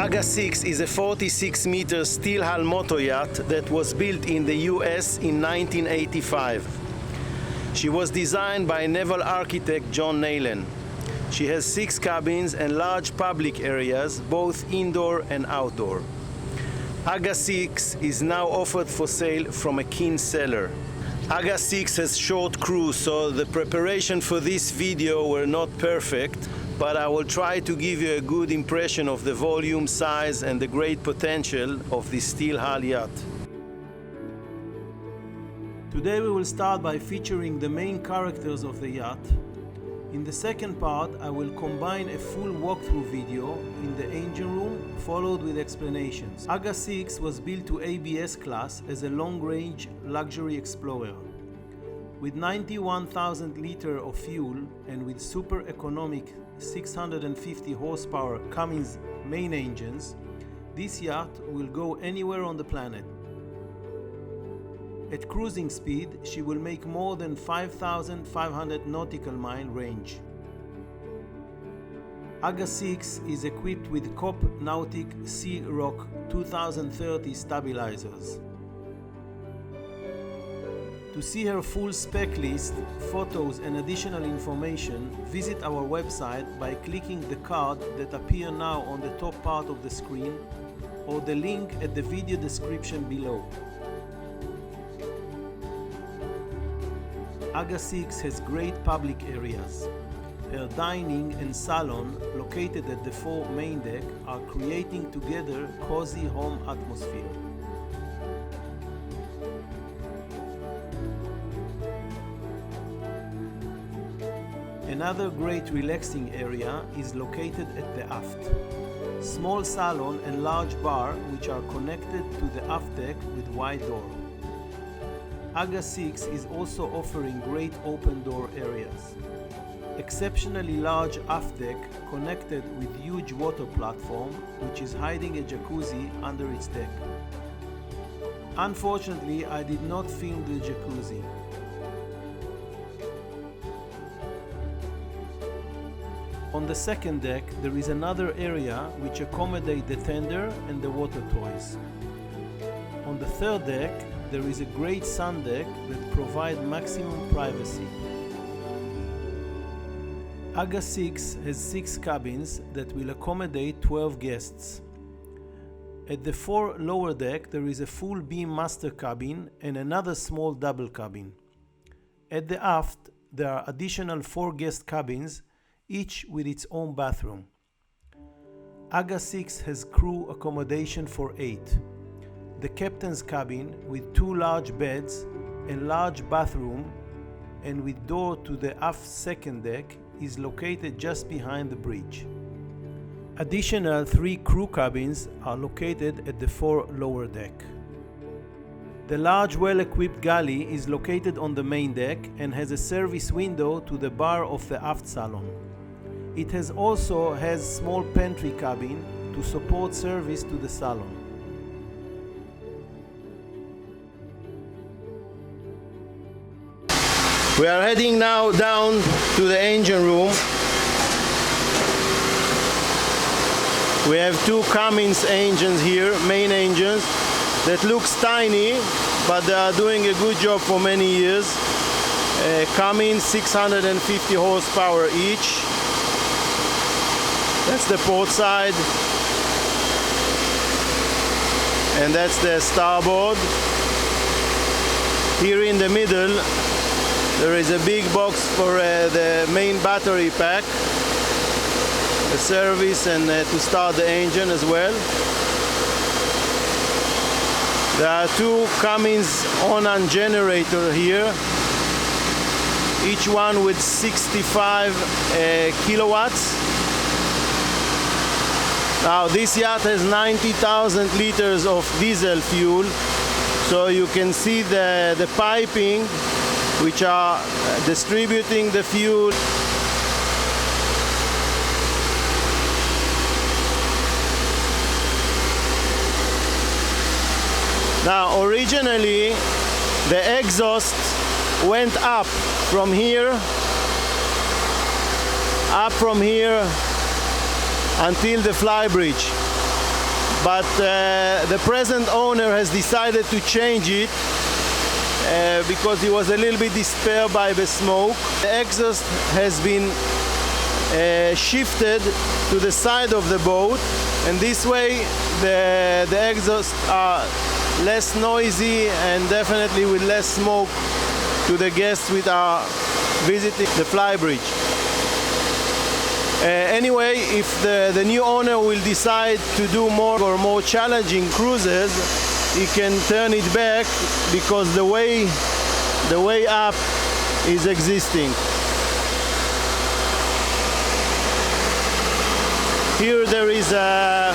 AGA 6 is a 46-meter steel hull motor yacht that was built in the US in 1985. She was designed by naval architect John Nayland. She has 6 cabins and large public areas, both indoor and outdoor. AGA 6 is now offered for sale from a keen seller. AGA 6 has short crews, so the preparation for this video were not perfect, but I will try to give you a good impression of the volume, size and the great potential of this steel hull yacht. Today we will start by featuring the main characters of the yacht. In the second part I will combine a full walkthrough video in the engine room followed with explanations. AGA 6 was built to ABS class as a long-range luxury explorer. With 91,000 liters of fuel and with super economic 650 horsepower Cummins main engines, this yacht will go anywhere on the planet. At cruising speed, she will make more than 5,500 nautical mile range. AGA 6 is equipped with COP Nautic Sea Rock 2030 stabilizers. To see her full spec list, photos and additional information, visit our website by clicking the card that appears now on the top part of the screen or the link at the video description below. AGA 6 has great public areas. Her dining and salon, located at the 4 main deck, are creating together cozy home atmosphere. Another great relaxing area is located at the aft. Small salon and large bar which are connected to the aft deck with wide door. AGA 6 is also offering great open door areas. Exceptionally large aft deck connected with huge water platform which is hiding a jacuzzi under its deck. Unfortunately, I did not film the jacuzzi. On the second deck there is another area which accommodates the tender and the water toys. On the third deck there is a great sun deck that provides maximum privacy. AGA 6 has 6 cabins that will accommodate 12 guests. At the 4 lower deck there is a full beam master cabin and another small double cabin. At the aft there are additional 4 guest cabins, each with its own bathroom. AGA 6 has crew accommodation for 8. The captain's cabin with 2 large beds and large bathroom and with door to the aft second deck is located just behind the bridge. Additional 3 crew cabins are located at the 4 lower deck. The large well-equipped galley is located on the main deck and has a service window to the bar of the aft salon. It also has small pantry cabin to support service to the salon. We are heading now down to the engine room. We have 2 Cummins engines here, main engines, that looks tiny, but they are doing a good job for many years. Cummins 650 horsepower each. That's the port side, and that's the starboard. Here in the middle there is a big box for the main battery pack, the service and to start the engine as well. There are 2 Cummins on-and generator here, each one with 65 kilowatts. Now this yacht has 90,000 liters of diesel fuel, so you can see the piping which are distributing the fuel. Now originally the exhaust went up from here until the flybridge. but the present owner has decided to change it because he was a little bit disturbed by the smoke. The exhaust has been shifted to the side of the boat, and this way the exhausts are less noisy and definitely with less smoke to the guests which are visiting the flybridge. Anyway, if the new owner will decide to do more challenging cruises, he can turn it back because the way up is existing. Here there is a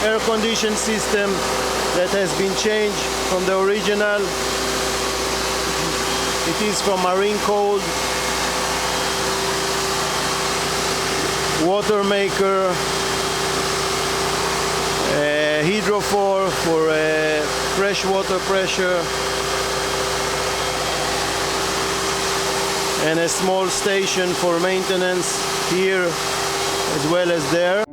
air condition system that has been changed from the original. It is from marine cold. Water maker, hydrophore for fresh water pressure, and a small station for maintenance here as well as there.